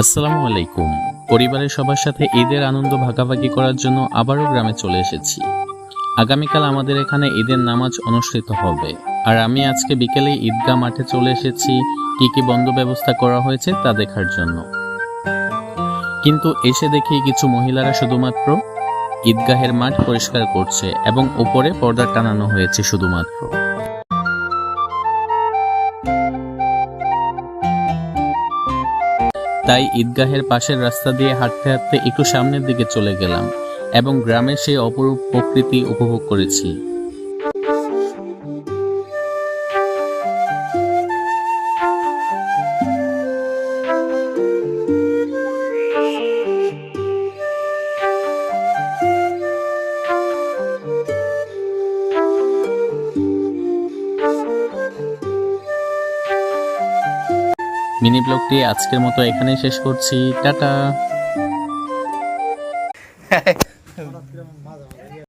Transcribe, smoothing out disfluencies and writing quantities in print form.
আসসালামু আলাইকুম। পরিবারের সবার সাথে ঈদের আনন্দ ভাগাভাগি করার জন্য আবারও গ্রামে চলে এসেছি। আগামীকাল আমাদের এখানে ঈদের নামাজ অনুষ্ঠিত হবে, আর আমি আজকে বিকেলে ঈদগাহ মাঠে চলে এসেছি কি কি বন্ধ ব্যবস্থা করা হয়েছে তা দেখার জন্য। কিন্তু এসে দেখি কিছু মহিলারা শুধুমাত্র ঈদগাহের মাঠ পরিষ্কার করছে এবং উপরে পর্দা টানানো হয়েছে শুধুমাত্র। তাই ঈদগাহের পাশের রাস্তা দিয়ে হাঁটতে হাঁটতে একটু সামনের দিকে চলে গেলাম এবং গ্রামের সেই অপরূপ প্রকৃতি উপভোগ করেছি। মিনি ব্লগটি আজকের মতো এখানেই শেষ করছি। টাটা।